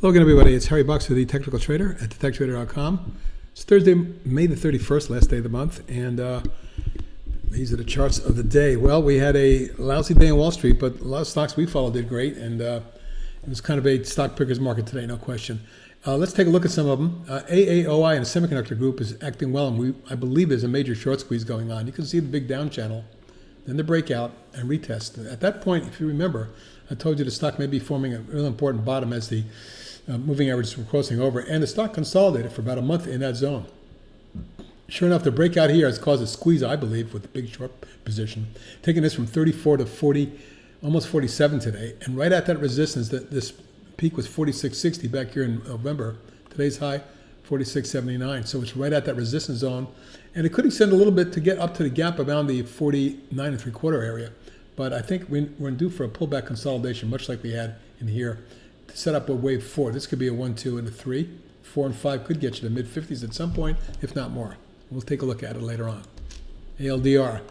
Hello again, everybody. It's Harry Boxer, the technical trader at thetechtrader.com. It's Thursday, May the 31st, last day of the month, and these are the charts of the day. Well, we had a lousy day on Wall Street, but a lot of stocks we followed did great, and it was kind of a stock picker's market today, no question. Let's take a look at some of them. AAOI in the semiconductor group is acting well, and I believe there's a major short squeeze going on. You can see the big down channel, then the breakout and retest. At that point, if you remember, I told you the stock may be forming a real important bottom as the moving averages were crossing over, and the stock consolidated for about a month in that zone. Sure enough, the breakout here has caused a squeeze, I believe, with the big short position, taking this from 34 to 40, almost 47 today. And right at that resistance, this peak was 46.60 back here in November. Today's high, 46.79. So it's right at that resistance zone. And it could extend a little bit to get up to the gap around the 49 3/4 area. But I think we're due for a pullback consolidation, much like we had in here, to set up a wave 4. This could be a 1, 2, and a 3. 4 and 5 could get you to mid-50s at some point, if not more. We'll take a look at it later on. ALDR.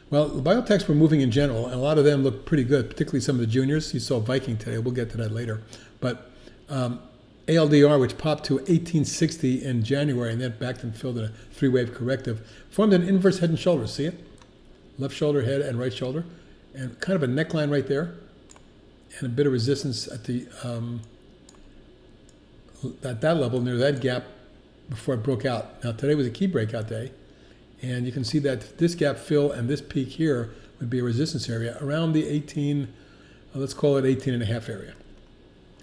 Well, the biotechs were moving in general, and a lot of them look pretty good, particularly some of the juniors. You saw Viking today. We'll get to that later. But ALDR, which popped to 1860 in January and then backed and filled in a 3-wave corrective, formed an inverse head and shoulders. See it? Left shoulder, head, and right shoulder. And kind of a neckline right there. And a bit of resistance at that level, near that gap, before it broke out. Now, today was a key breakout day. And you can see that this gap fill and this peak here would be a resistance area around the 18, let's call it 18.5 area.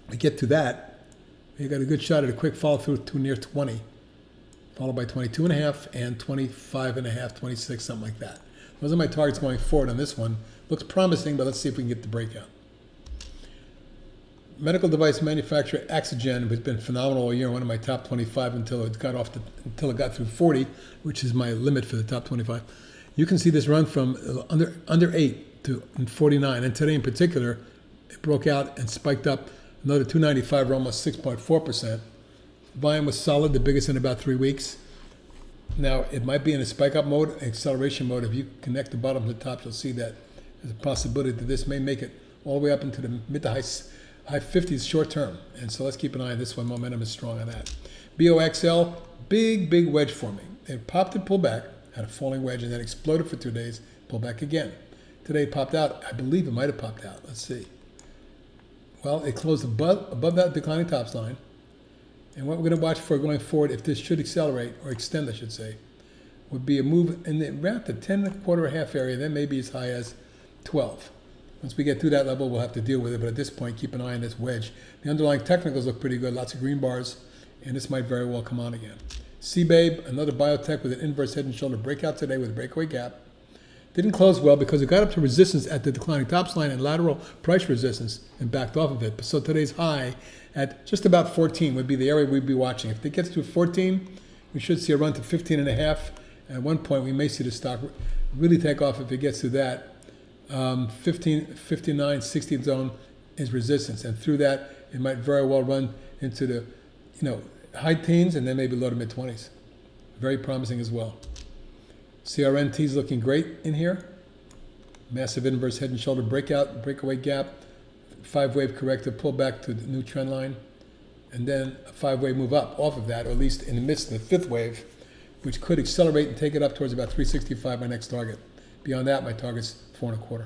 We get to that, we got a good shot at a quick follow through to near 20, followed by 22.5 and 25.5, 26, something like that. Those are my targets going forward on this one. Looks promising, but let's see if we can get the breakout. Medical device manufacturer Axogen has been phenomenal all year. One of my top 25 until it got through 40, which is my limit for the top 25. You can see this run from under 8 to 49, and today in particular, it broke out and spiked up another 295, or almost 6.4%. Volume was solid, the biggest in about 3 weeks. Now, it might be in a spike up mode, acceleration mode. If you connect the bottom to the top, you'll see that there's a possibility that this may make it all the way up into the mid to high 50s short term. And so let's keep an eye on this one. Momentum is strong on that. BOXL, big wedge forming. It popped and pulled back, had a falling wedge, and then exploded for 2 days, pulled back again. Today it popped out. I believe it might have popped out. Let's see. Well, it closed above that declining tops line. And what we're going to watch for going forward, if this should accelerate, or extend, I should say, would be a move in around the 10.25 area, then maybe as high as 12. Once we get through that level, we'll have to deal with it. But at this point, keep an eye on this wedge. The underlying technicals look pretty good. Lots of green bars. And this might very well come on again. CBAY, another biotech with an inverse head and shoulder breakout today with a breakaway gap. Didn't close well because it got up to resistance at the declining tops line and lateral price resistance and backed off of it. So today's high at just about 14 would be the area we'd be watching. If it gets to 14, we should see a run to 15.5. At one point, we may see the stock really take off if it gets to that. 59, 60 zone is resistance, and through that it might very well run into the high teens and then maybe low to mid 20s. Very promising as well. CRNT is looking great in here. Massive inverse head and shoulder breakout, breakaway gap, 5-wave corrective pull back to the new trend line, and then a 5-wave move up off of that, or at least in the midst of the 5th wave, which could accelerate and take it up towards about 365, my next target. Beyond that, my target's 4.25.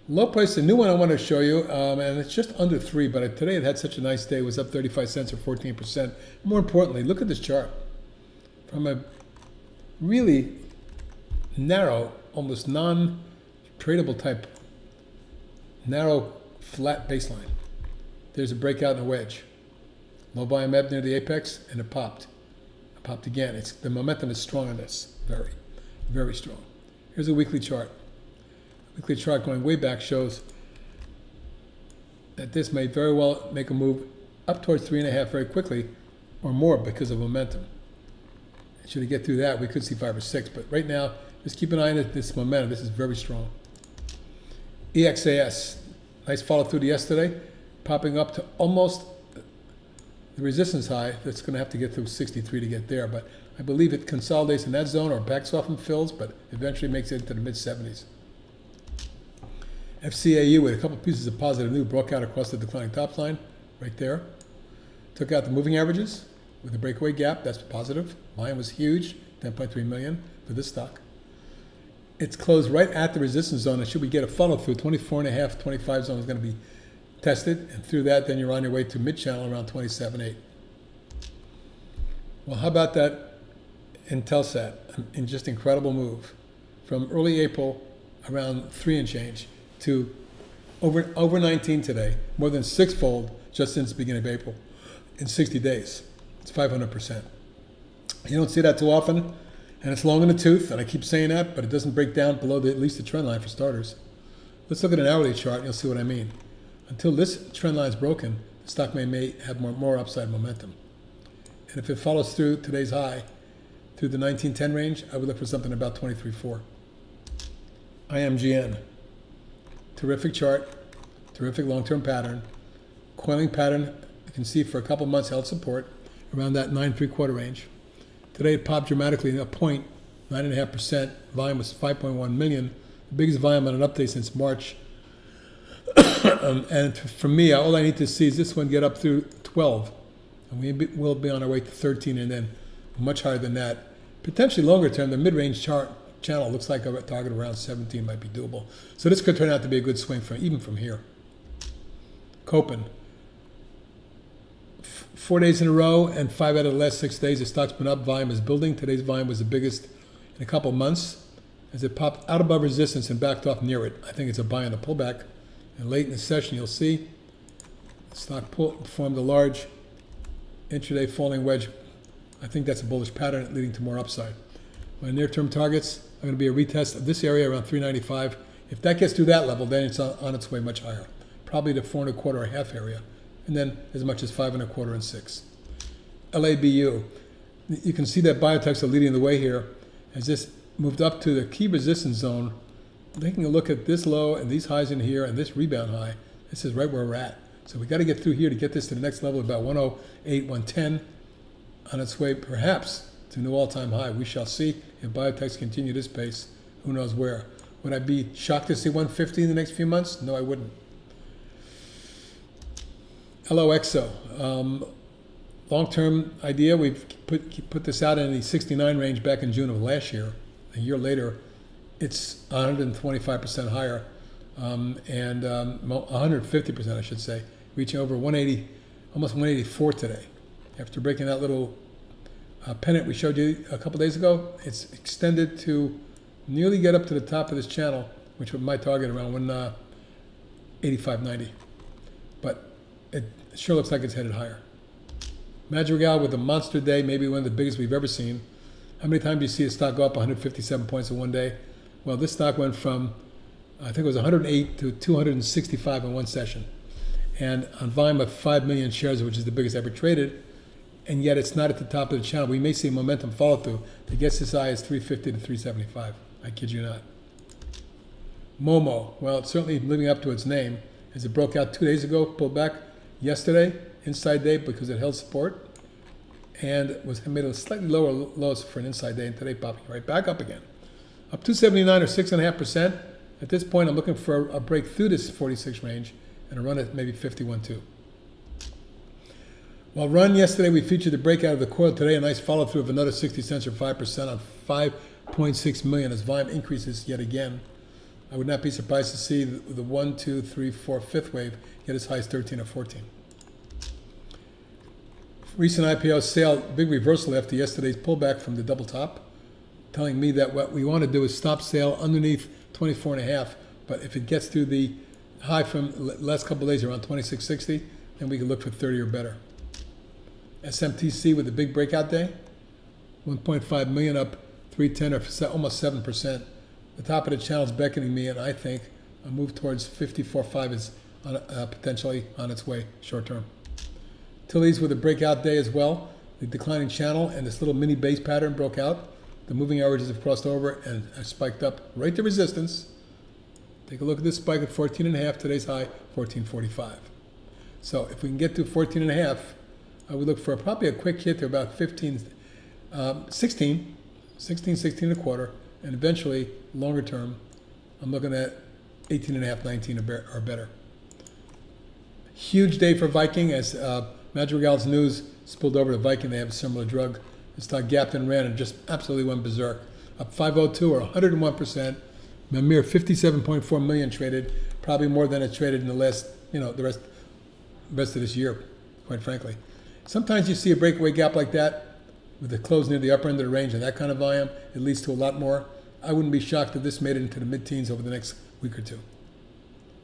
Low price, the new one I want to show you, and it's just under 3, but today it had such a nice day. It was up 35 cents or 14%. More importantly, look at this chart. From a really narrow, almost non-tradable type, narrow, flat baseline. There's a breakout and a wedge. Low volume ebb near the apex, and it popped. It popped again. The momentum is strong on this. Very strong. Here's a weekly chart. Weekly chart going way back shows that this may very well make a move up towards 3.5 very quickly, or more because of momentum. Should it get through that, we could see 5 or 6. But right now, just keep an eye on this momentum. This is very strong. EXAS, nice follow through to yesterday, popping up to almost the resistance high. That's going to have to get through 63 to get there. But I believe it consolidates in that zone or backs off and fills, but eventually makes it into the mid-70s. FCAU with a couple pieces of positive news broke out across the declining top line, right there. Took out the moving averages with the breakaway gap. That's positive. Volume was huge, 10.3 million for this stock. It's closed right at the resistance zone. And should we get a funnel through 24.5, 25 zone is going to be tested. And through that, then you're on your way to mid-channel around 27.8. Well, how about that Intelsat? In just incredible move from early April around 3 and change to over 19 today, more than sixfold just since the beginning of April in 60 days. It's 500%. You don't see that too often, and it's long in the tooth, and I keep saying that, but it doesn't break down below at least the trend line for starters. Let's look at an hourly chart, and you'll see what I mean. Until this trend line is broken, the stock may have more upside momentum. And if it follows through today's high, through the 1910 range, I would look for something about 23.4. IMGN. Terrific chart, terrific long-term pattern. Coiling pattern, you can see for a couple months held support around that 9.75 range. Today it popped dramatically a point, 9.5%. Volume was 5.1 million, the biggest volume on an update since March. And for me, all I need to see is this one get up through 12. And we'll be on our way to 13 and then much higher than that. Potentially longer term, the mid-range channel looks like a target around 17 might be doable. So this could turn out to be a good swing even from here. Copen. 4 days in a row and 5 out of the last 6 days, the stock's been up. Volume is building. Today's volume was the biggest in a couple months as it popped out above resistance and backed off near it. I think it's a buy on the pullback. And late in the session, you'll see the stock formed a large intraday falling wedge. I think that's a bullish pattern leading to more upside. My near-term targets are going to be a retest of this area around 395. If that gets through that level, then it's on its way much higher, probably to 4.25 or half area, and then as much as 5.25 and 6. LABU. You can see that biotechs are leading the way here as this moved up to the key resistance zone. Taking a look at this low and these highs in here and this rebound high, this is right where we're at. So we got to get through here to get this to the next level, about 108, 110, on its way perhaps to a new all-time high. We shall see if biotechs continue this pace. Who knows where? Would I be shocked to see 150 in the next few months? No, I wouldn't. LOXO. Long-term idea, we've put this out in the 69 range back in June of last year. A year later, it's 125% higher, and 150%, I should say, reaching over 180, almost 184 today. After breaking that little pennant we showed you a couple days ago, it's extended to nearly get up to the top of this channel, which was my target around 185.90. But it sure looks like it's headed higher. Madrigal with a monster day, maybe one of the biggest we've ever seen. How many times do you see a stock go up 157 points in one day? Well, this stock went from, I think it was 108 to 265 in one session. And on volume of 5 million shares, which is the biggest ever traded, and yet it's not at the top of the channel. We may see momentum follow through that gets as high as 350 to 375. I kid you not. Momo, well, it's certainly living up to its name, as it broke out 2 days ago, pulled back yesterday, inside day, because it held support, and made a slightly lower lows for an inside day, and today popping right back up again. Up 279 or 6.5%. At this point, I'm looking for a break through this 46 range and a run at maybe 51.2. While run yesterday, we featured the breakout of the coil. Today, a nice follow through of another 60 cents or 5% on 5.6 million as volume increases yet again. I would not be surprised to see the 1, 2, 3, 4, 5th wave get as high as 13 or 14. Recent IPO sale, big reversal after yesterday's pullback from the double top, telling me that what we want to do is stop sale underneath 24.5. But if it gets to the high from the last couple of days around 26.60, then we can look for 30 or better. SMTC with a big breakout day, 1.5 million up 310 or almost 7%. The top of the channel is beckoning me, and I think a move towards 54.5 is potentially on its way short term. Tilly's with a breakout day as well. The declining channel and this little mini base pattern broke out. The moving averages have crossed over and have spiked up right to resistance. Take a look at this spike at 14.5. Today's high, 14.45. So if we can get to 14.5, I would look for probably a quick hit to about 16 and a quarter, and eventually, longer term, I'm looking at 18.5, 19 or better. Huge day for Viking as Madrigal's news spilled over to Viking. They have a similar drug. The stock gapped and ran and just absolutely went berserk. Up 502 or 101%. A mere 57.4 million traded, probably more than it traded in the last, the rest of this year, quite frankly. Sometimes you see a breakaway gap like that with the close near the upper end of the range and that kind of volume. It leads to a lot more. I wouldn't be shocked if this made it into the mid-teens over the next week or two,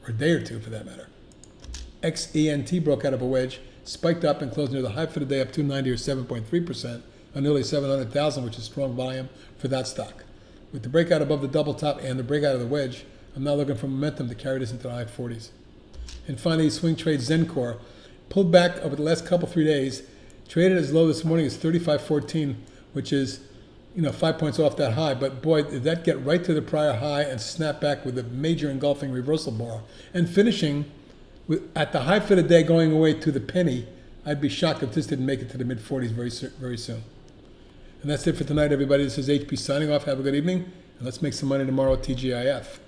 or a day or two for that matter. XENT broke out of a wedge, spiked up and closed near the high for the day, up 290 or 7.3% on nearly 700,000, which is strong volume for that stock. With the breakout above the double top and the breakout of the wedge, I'm now looking for momentum to carry this into the high 40s. And finally, swing trade Zencor pulled back over the last 3 days, traded as low this morning as 35.14, which is 5 points off that high. But boy, did that get right to the prior high and snap back with a major engulfing reversal bar. And finishing at the high for the day going away to the penny, I'd be shocked if this didn't make it to the mid-40s very soon. And that's it for tonight, everybody. This is HP signing off. Have a good evening. And let's make some money tomorrow at TGIF.